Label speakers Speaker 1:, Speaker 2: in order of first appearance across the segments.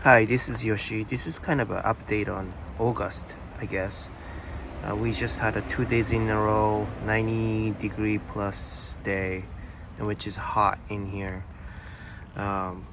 Speaker 1: Hi, this is Yoshi. This is kind of an update on August, I guess. We just had a 2 days in a row 90-degree plus day, which is hot in here um,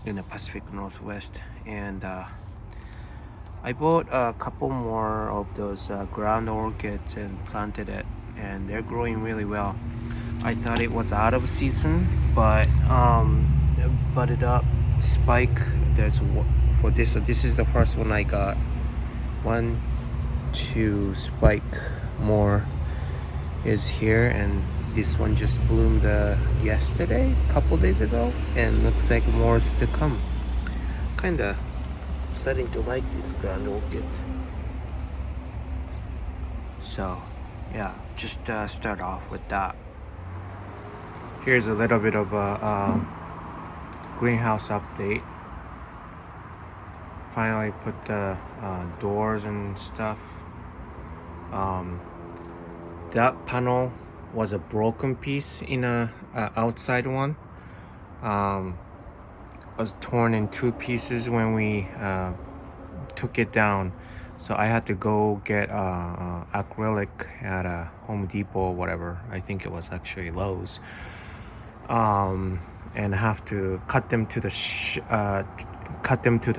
Speaker 1: in the Pacific Northwest. And I bought a couple more of those ground orchids and planted it, and they're growing really well. I thought it was out of season, but budded up spike. There's for this. So this is the first one I got. One, two spike more is here, and this one just bloomed yesterday, couple days ago, and looks like more is to come. Kinda starting to like this ground orchids. So yeah, just start off with that. Here's a little bit of a greenhouse update. Finally put the doors and stuff. That panel was a broken piece in a outside one. Was torn in two pieces when we took it down, so I had to go get acrylic at a Home Depot or whatever. I think it was actually Lowe's, and have to cut them to the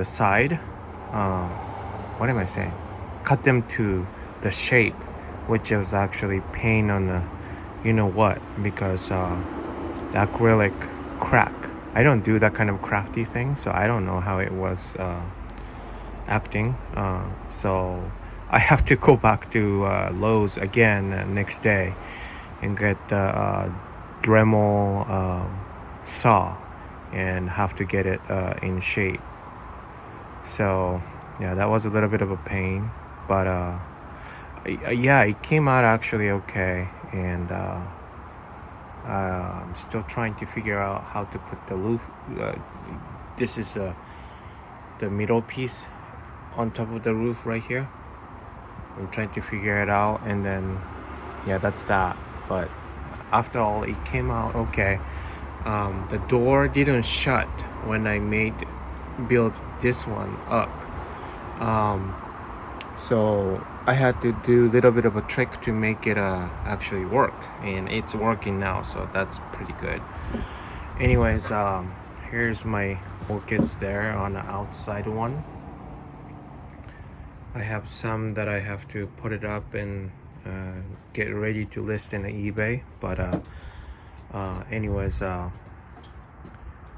Speaker 1: side. What am I saying? Cut them to the shape, which was actually pain on the you know what, because the acrylic crack. I don't do that kind of crafty thing, so I don't know how it was acting. So I have to go back to Lowe's again next day and get the Dremel saw and have to get it in shape. So yeah, that was a little bit of a pain, but yeah, it came out actually okay, and I'm still trying to figure out how to put the roof. This is the middle piece on top of the roof right here. I'm trying to figure it out, and then yeah, that's that. But after all, it came out okay. The door didn't shut when I build this one up, so I had to do a little bit of a trick to make it actually work, and it's working now, so that's pretty good. Anyways, here's my orchids there on the outside one. I have some that I have to put it up and get ready to list in the eBay, but anyways,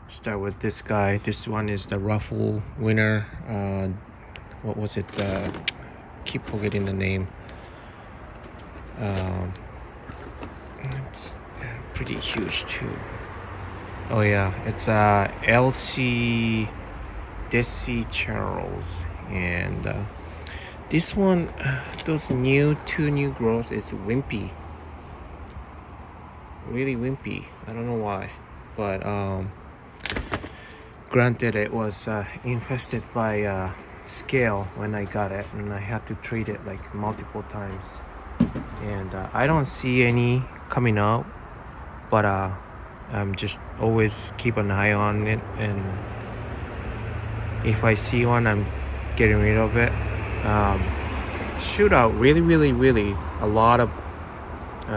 Speaker 1: start with this guy. This one is the Ruffle winner. What was it? Keep forgetting the name. It's pretty huge too. Oh yeah, it's LC Desi Charles, and this one, those two new growths is wimpy, really wimpy. I don't know why, but granted, it was infested by scale when I got it, and I had to treat it like multiple times, and I don't see any coming out, but I'm just always keep an eye on it, and if I see one, I'm getting rid of it. Shoot out really a lot of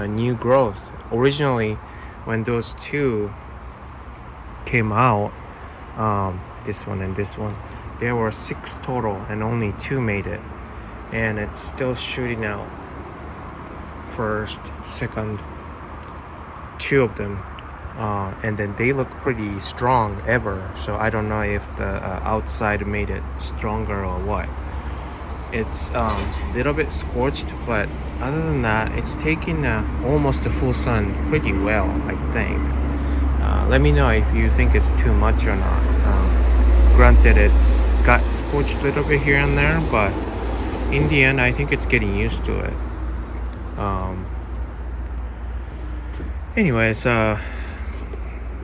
Speaker 1: new growth. Originally when those two came out, this one and this one, there were 6 total and only 2 made it, and it's still shooting out. First, second, 2 of them, and then they look pretty strong ever, so I don't know if the outside made it stronger or what. It's a little bit scorched, but other than that, it's taking almost the full sun pretty well, I think. Let me know if you think it's too much or not. Granted, it's got scorched a little bit here and there, but in the end, I think it's getting used to it. Anyways,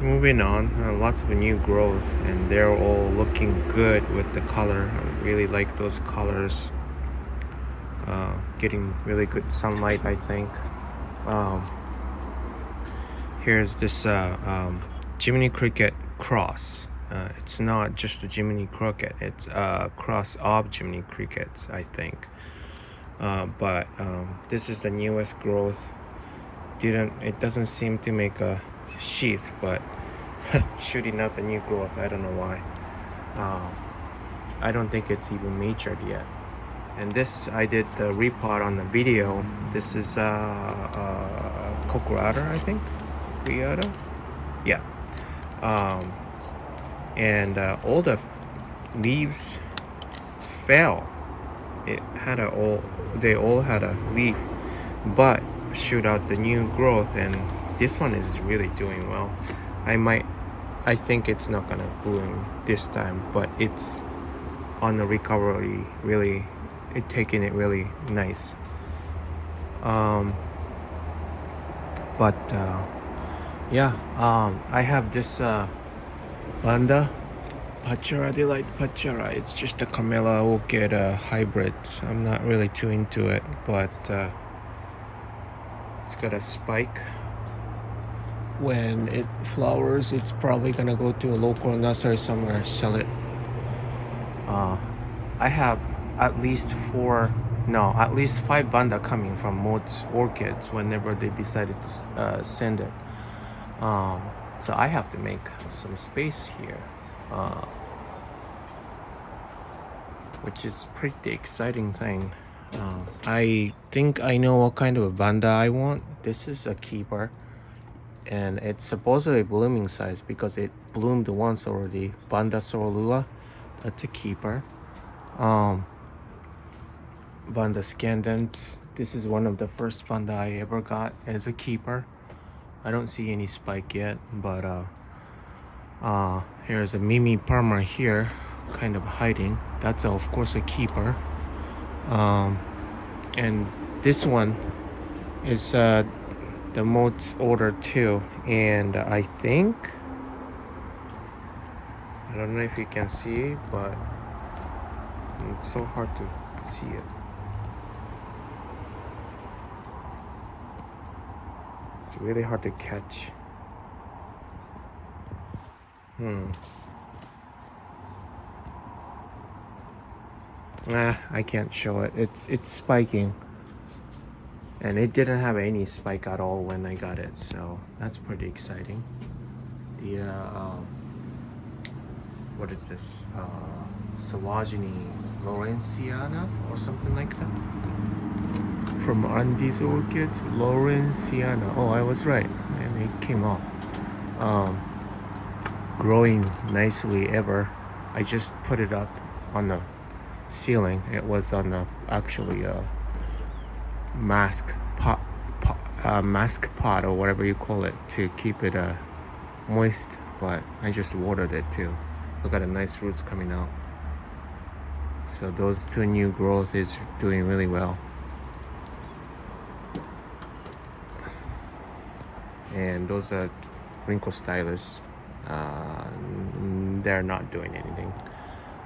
Speaker 1: moving on. Lots of new growth, and they're all looking good with the color. I really like those colors. Getting really good sunlight, I think. Here's this Jiminy Cricket cross. It's not just a Jiminy Cricket, it's a cross of Jiminy Crickets, I think. But this is the newest growth. It doesn't seem to make a sheath, but shooting out the new growth. I don't know why. I don't think it's even matured yet. And this, I did the repot on the video. This is Cocorata, I think. Cocorata? Yeah. And all the leaves fell. They all had a leaf, but shoot out the new growth, and this one is really doing well. I think it's not gonna bloom this time, but it's on the recovery, really, taking it really nice. But yeah, I have this Banda Pachara, Delight Pachara. It's just a Camellia Orchid hybrid. I'm not really too into it, but it's got a spike. When it flowers, it's probably gonna go to a local nursery somewhere, sell it. I have at least 5 Banda coming from Mott's Orchids whenever they decided to send it. So I have to make some space here, which is pretty exciting thing. I think I know what kind of a Banda I want. This is a keeper, and it's supposedly blooming size because it bloomed once already. Banda Sorolua, that's a keeper. Banda Scandent, this is one of the first Banda I ever got as a keeper. I don't see any spike yet, but here's a Mimi Parma here, kind of hiding. That's of course a keeper. And this one is the Mott's order too, and I think, I don't know if you can see, but it's so hard to see it. It's really hard to catch. I can't show it. It's spiking, and it didn't have any spike at all when I got it, so that's pretty exciting. The what is this? Silogeny Lawrenceana or something like that. From Andy's Orchids, Lawrenceana. Oh, I was right, and it came off. Growing nicely ever. I just put it up on the ceiling. It was on the actually mask pot or whatever you call it, to keep it moist, but I just watered it too. Look at the nice roots coming out. So those two new growth is doing really well. And those are wrinkle stylus. They're not doing anything.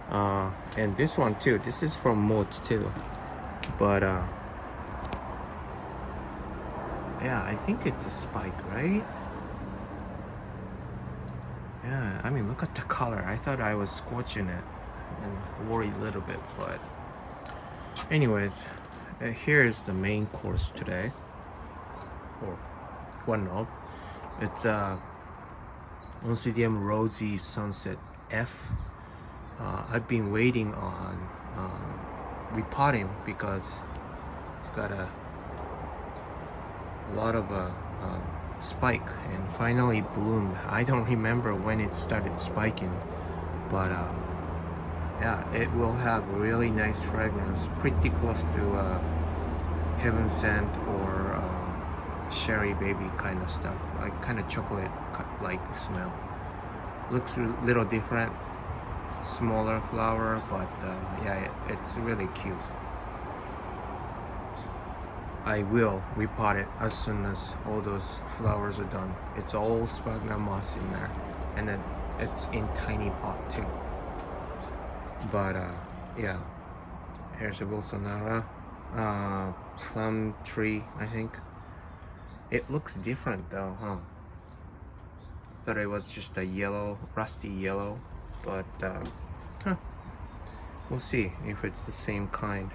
Speaker 1: And this one too, this is from Mott's too, but yeah, I think it's a spike, right? Yeah, I mean, look at the color. I thought I was scorching it and worried a little bit, but anyways, here's the main course today, or one of. It's Oncidium Rosy Sunset F. I've been waiting on repotting because it's got a lot of spike and finally bloomed. I don't remember when it started spiking, but yeah, it will have really nice fragrance, pretty close to Heaven Scent or Sherry Baby kind of stuff, like kind of chocolate like smell. Looks a little different, smaller flower, but yeah, it's really cute. I will repot it as soon as all those flowers are done. It's all sphagnum moss in there, and then it's in tiny pot too. But yeah, here's a Wilsonara plum tree, I think. It looks different though, huh? Thought it was just a yellow, rusty yellow, but huh, we'll see if it's the same kind.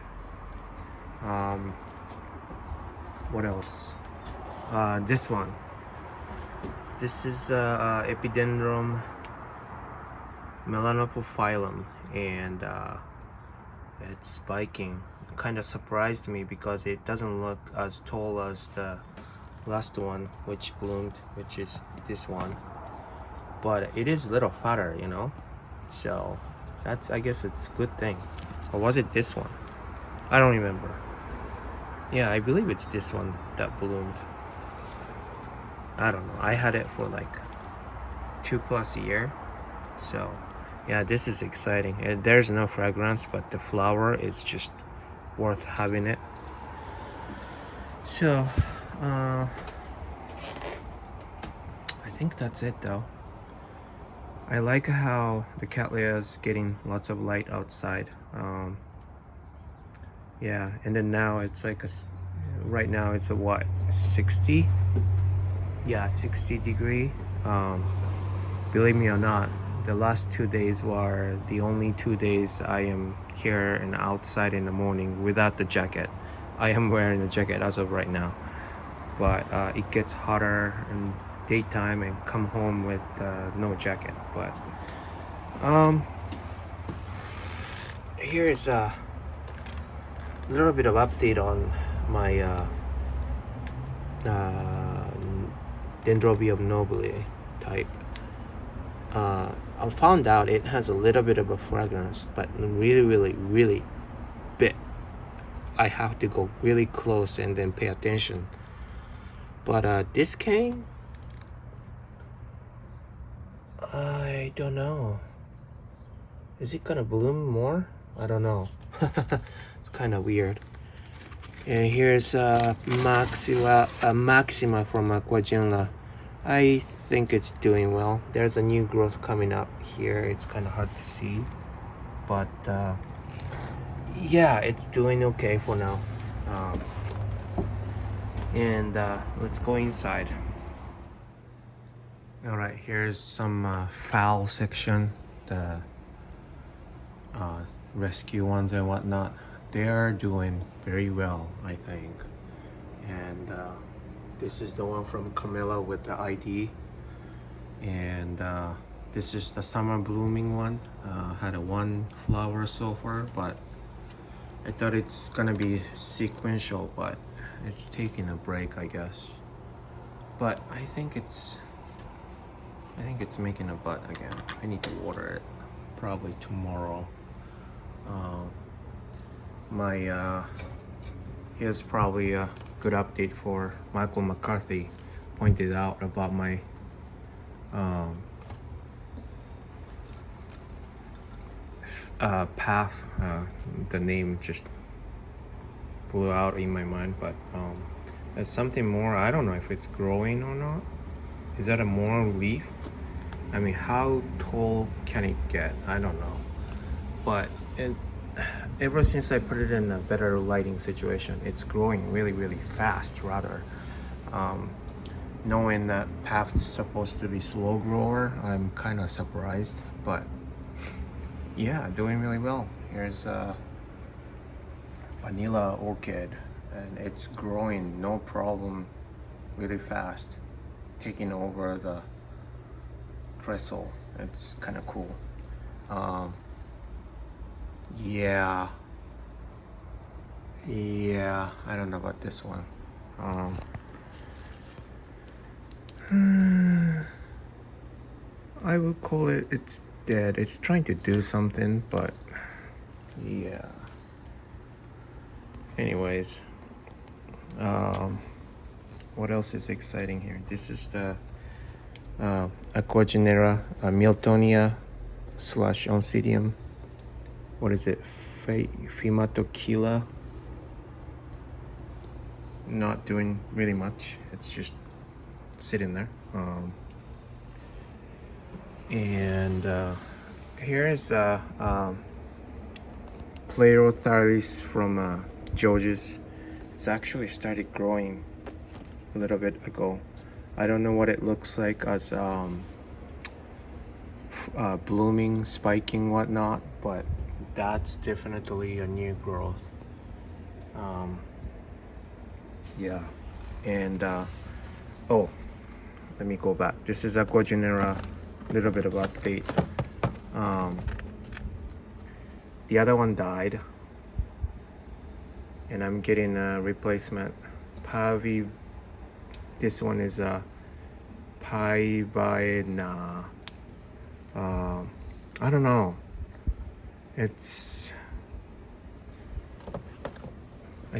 Speaker 1: What else? This one. This is Epidendrum melanophyllum, and it's spiking. Kind of surprised me because it doesn't look as tall as the last one which bloomed, which is this one, but it is a little fatter, you know, so that's, I guess it's a good thing. Or was it this one? I don't remember. Yeah, I believe it's this one that bloomed. I don't know, I had it for like 2+ years, so yeah, this is exciting. There's no fragrance, but the flower is just worth having it. So I think that's it though. I like how the Cattleya is getting lots of light outside. Yeah, and then now it's like right now it's a what, 60? Yeah, 60 degree. Believe me or not, the last 2 days were the only 2 days I am here and outside in the morning without the jacket. I am wearing a jacket as of right now, but it gets hotter in daytime and come home with no jacket. But here is a little bit of update on my Dendrobium nobile type. I found out it has a little bit of a fragrance, but really bit. I have to go really close and then pay attention. But this cane, I don't know. Is it gonna bloom more? I don't know. It's kind of weird. And here's Maxima from Aquagena. I think it's doing well. There's a new growth coming up here. It's kind of hard to see, but yeah, it's doing okay for now. And let's go inside. All right, here's some fowl section, the rescue ones and whatnot. They are doing very well, I think. And this is the one from Camilla with the ID. And this is the summer blooming one. Had a one flower so far, but I thought it's gonna be sequential, but it's taking a break, I guess. But I think it's making a bud again. I need to water it probably tomorrow. Here's probably a good update for Michael McCarthy. Pointed out about my path. The name just blew out in my mind, but there's something more. I don't know if it's growing or not. Is that a more leaf? I mean, how tall can it get? I don't know, but ever since I put it in a better lighting situation, it's growing really fast. Rather, knowing that path's supposed to be slow grower, I'm kind of surprised. But yeah, doing really well. Here's a vanilla orchid, and it's growing no problem, really fast, taking over the trestle. It's kind of cool. Yeah, I don't know about this one. I would call it's dead. It's trying to do something, but yeah. Anyways, what else is exciting here? This is the Aquagenera Miltonia / Oncidium. What is it? Fimatokila. Not doing really much. It's just sitting there. And here is Pleurothalis from George's. It's actually started growing a little bit ago. I don't know what it looks like as blooming, spiking, whatnot, but that's definitely a new growth. Yeah, and oh, let me go back. This is Aqua Genera, little bit of update. The other one died, and I'm getting a replacement. Pavi. This one is a Pivina. I don't know. I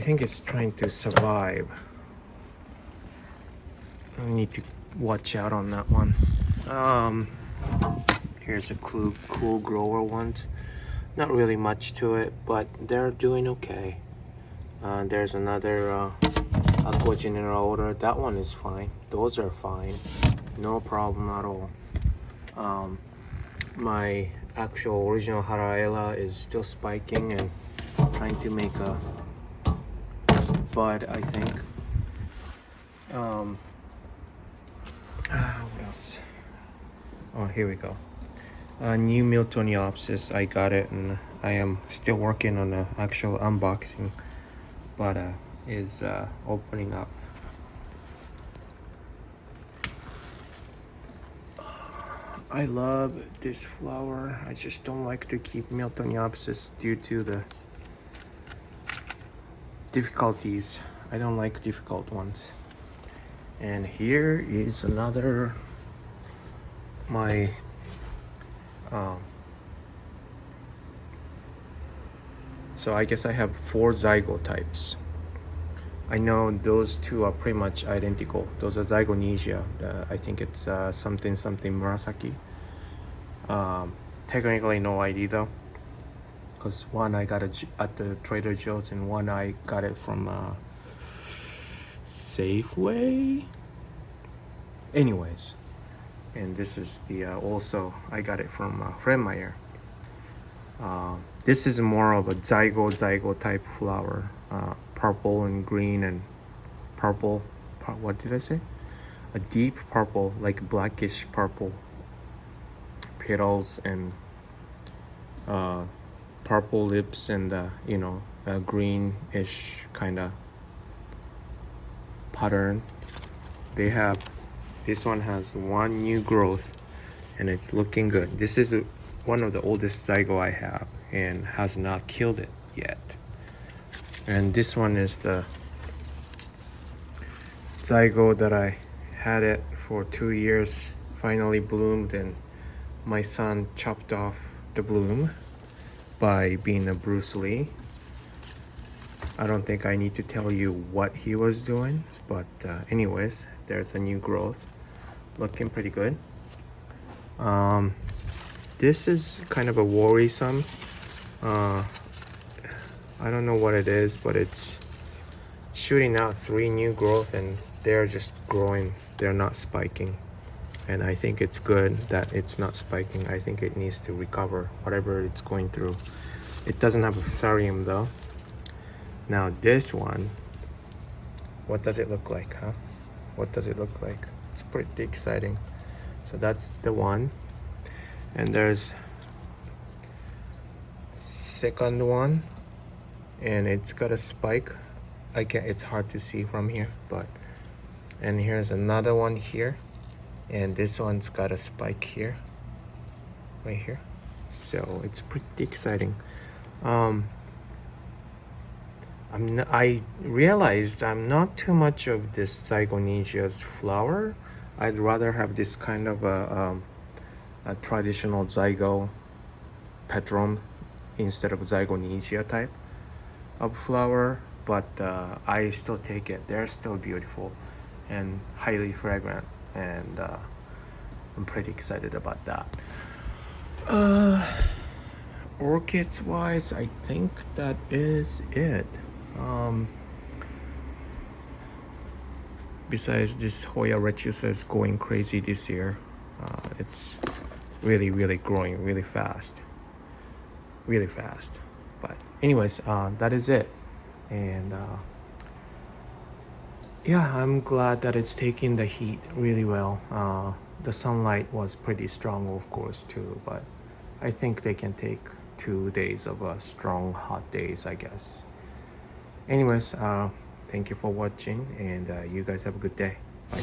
Speaker 1: think it's trying to survive. I need to watch out on that one. Here's a cool grower ones. Not really much to it, but they're doing okay. There's another Aqua Genera order. That one is fine. Those are fine. No problem at all. My actual original Haraela is still spiking and trying to make a bud, I think. What else? Oh, here we go. New Miltoniopsis. I got it, and I am still working on the actual unboxing, but is opening up. I love this flower. I just don't like to keep Miltoniopsis due to the difficulties. I don't like difficult ones. And here is another my so I guess I have 4 zygo types. I know those two are pretty much identical. Those are Zygonesia. I think it's something Murasaki. Technically no ID though, because one I got it at the Trader Joe's and one I got it from Safeway. Anyways, and this is the also I got it from Fredmeyer. This is more of a zygo type flower. Purple and green and purple. What did I say? A deep purple, like blackish purple petals and purple lips and you know, a greenish kind of pattern. They have, this one has one new growth and it's looking good. This is one of the oldest zygo I have and has not killed it yet. And this one is the zygo that I had it for 2 years, finally bloomed, and my son chopped off the bloom by being a Bruce Lee. I don't think I need to tell you what he was doing, but anyways, there's a new growth looking pretty good. This is kind of a worrisome. I don't know what it is, but it's shooting out 3 new growth and they're just growing. They're not spiking. And I think it's good that it's not spiking. I think it needs to recover whatever it's going through. It doesn't have a fusarium though. Now this one, what does it look like, huh? What does it look like? It's pretty exciting. So that's the one. And there's second one. And it's got a spike. It's hard to see from here, but and here's another one here, and this one's got a spike here, right here. So it's pretty exciting. I realized I'm not too much of this Zygonia's flower. I'd rather have this kind of a traditional Zygo Petrum instead of Zygonesia type of flower, but I still take it. They're still beautiful and highly fragrant, and I'm pretty excited about that. Orchids wise, I think that is it. Besides this Hoya rechusa is going crazy this year. It's really growing really fast. But anyways, that is it. And yeah, I'm glad that it's taking the heat really well. the sunlight was pretty strong, of course, too, but I think they can take 2 days of strong hot days, I guess. Anyways, thank you for watching, and you guys have a good day. Bye.